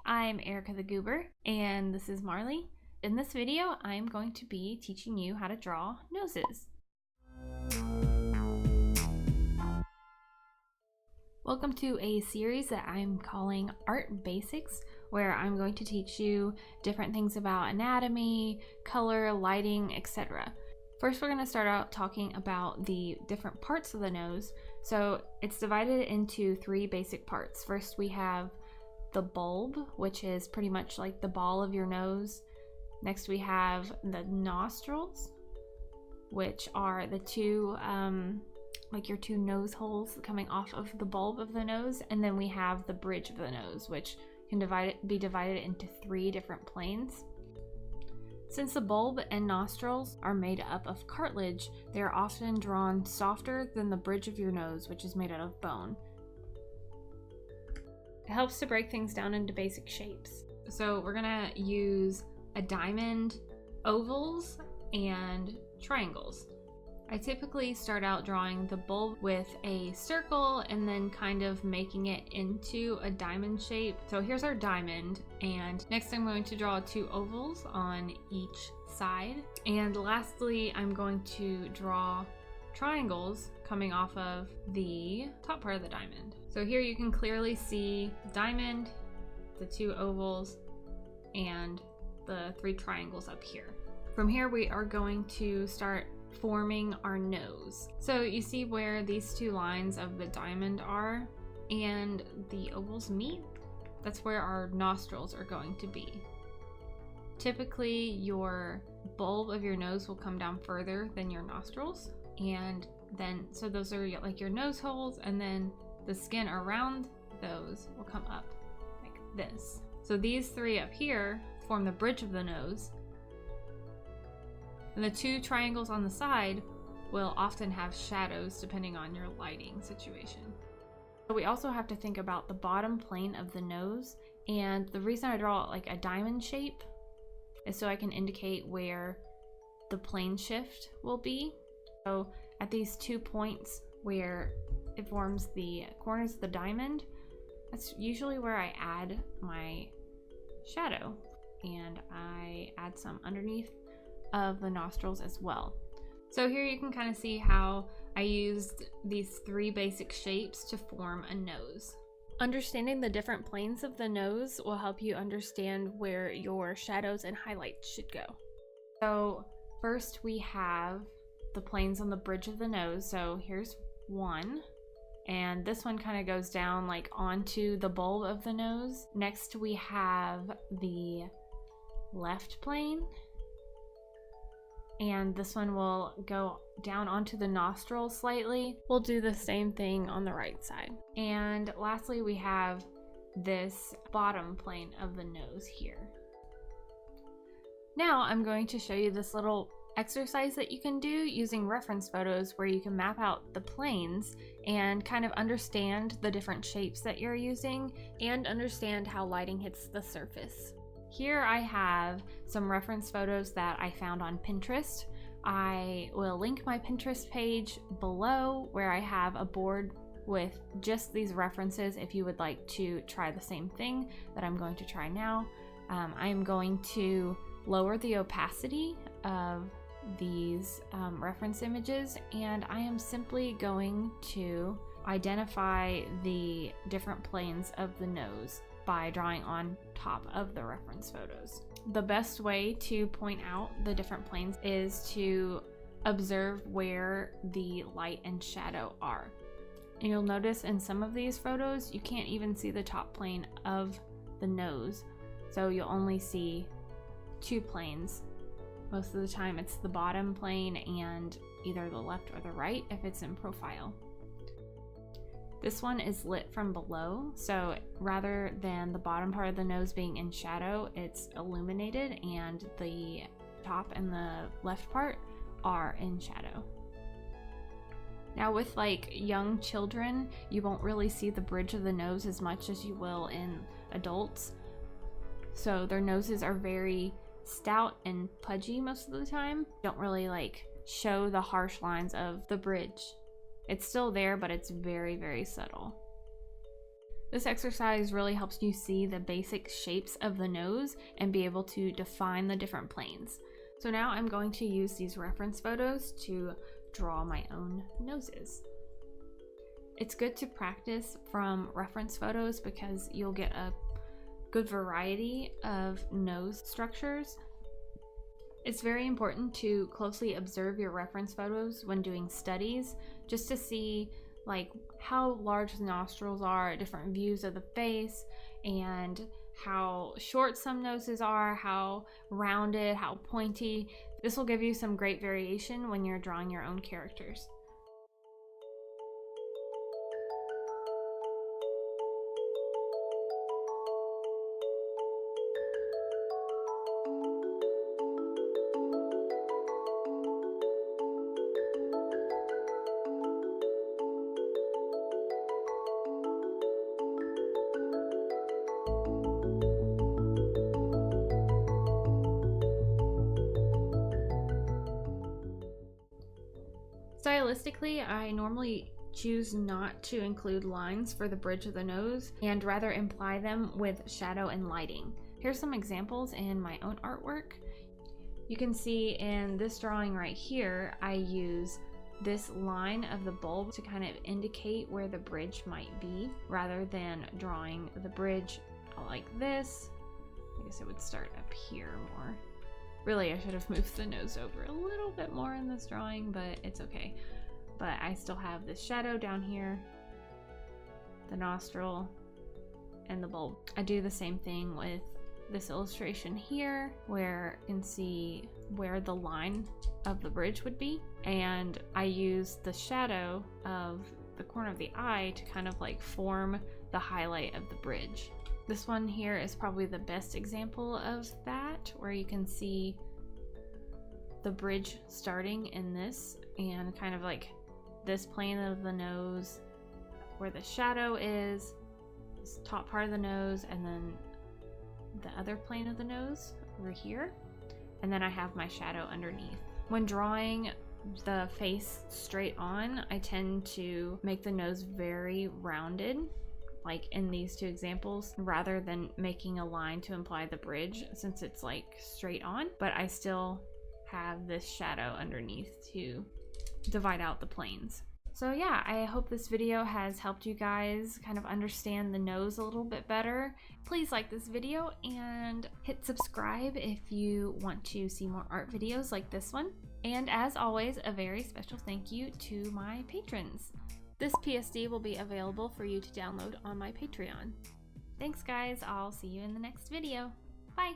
I'm Erica the Goober, and this is Marley. In this video, I'm going to be teaching you how to draw noses. Welcome to a series that I'm calling Art Basics, where I'm going to teach you different things about anatomy, color, lighting, etc. First, we're going to start out talking about the different parts of the nose. So it's divided into three basic parts. First, we have the bulb, which is pretty much like the ball of your nose. Next, we have the nostrils, which are the two, like your two nose holes coming off of the bulb of the nose. And then we have the bridge of the nose, which can be divided into three different planes. Since the bulb and nostrils are made up of cartilage, they are often drawn softer than the bridge of your nose, which is made out of bone. It helps to break things down into basic shapes. So we're gonna use a diamond, ovals, and triangles. I typically start out drawing the bulb with a circle and then kind of making it into a diamond shape. So here's our diamond, and next I'm going to draw two ovals on each side. And lastly, I'm going to draw triangles coming off of the top part of the diamond. So here you can clearly see the diamond, the two ovals, and the three triangles up here. From here we are going to start forming our nose. So you see where these two lines of the diamond are and the ovals meet? That's where our nostrils are going to be. Typically your bulb of your nose will come down further than your nostrils, and then so those are like your nose holes, and then the skin around those will come up like this. So these three up here form the bridge of the nose, and the two triangles on the side will often have shadows depending on your lighting situation. So we also have to think about the bottom plane of the nose, and the reason I draw like a diamond shape is so I can indicate where the plane shift will be. So at these 2 points where it forms the corners of the diamond, that's usually where I add my shadow, and I add some underneath of the nostrils as well. So here you can kind of see how I used these three basic shapes to form a nose. Understanding the different planes of the nose will help you understand where your shadows and highlights should go. So first we have the planes on the bridge of the nose. So here's one, and this one kind of goes down like onto the bulb of the nose. Next we have the left plane, and this one will go down onto the nostril slightly. We'll do the same thing on the right side. And lastly, we have this bottom plane of the nose here. Now I'm going to show you this little exercise that you can do using reference photos, where you can map out the planes and kind of understand the different shapes that you're using and understand how lighting hits the surface. Here I have some reference photos that I found on Pinterest. I will link my Pinterest page below, where I have a board with just these references if you would like to try the same thing that I'm going to try now. I am going to lower the opacity of these reference images, and I am simply going to identify the different planes of the nose by drawing on top of the reference photos. The best way to point out the different planes is to observe where the light and shadow are. And you'll notice in some of these photos, you can't even see the top plane of the nose. So you'll only see two planes. Most of the time it's the bottom plane and either the left or the right if it's in profile. This one is lit from below, so rather than the bottom part of the nose being in shadow, it's illuminated, and the top and the left part are in shadow. Now with like young children, you won't really see the bridge of the nose as much as you will in adults. So their noses are very stout and pudgy most of the time. Don't really like show the harsh lines of the bridge. It's still there, but it's very, very subtle. This exercise really helps you see the basic shapes of the nose and be able to define the different planes. So now I'm going to use these reference photos to draw my own noses. It's good to practice from reference photos because you'll get a good variety of nose structures. It's very important to closely observe your reference photos when doing studies, just to see like how large the nostrils are at different views of the face, and how short some noses are, how rounded, how pointy. This will give you some great variation when you're drawing your own characters. Stylistically, I normally choose not to include lines for the bridge of the nose and rather imply them with shadow and lighting. Here's some examples in my own artwork. You can see in this drawing right here, I use this line of the bulb to kind of indicate where the bridge might be, rather than drawing the bridge like this. I guess it would start up here more. Really, I should have moved the nose over a little bit more in this drawing, but it's okay. But I still have this shadow down here, the nostril, and the bulb. I do the same thing with this illustration here, where you can see where the line of the bridge would be. And I use the shadow of the corner of the eye to kind of like form the highlight of the bridge. This one here is probably the best example of that, where you can see the bridge starting in this, and kind of like this plane of the nose where the shadow is, this top part of the nose, and then the other plane of the nose over here. And then I have my shadow underneath. When drawing the face straight on, I tend to make the nose very rounded, like in these two examples, rather than making a line to imply the bridge, since it's like straight on, but I still have this shadow underneath to divide out the planes. So yeah, I hope this video has helped you guys kind of understand the nose a little bit better. Please like this video and hit subscribe if you want to see more art videos like this one. And as always, a very special thank you to my patrons. This PSD will be available for you to download on my Patreon. Thanks guys, I'll see you in the next video. Bye!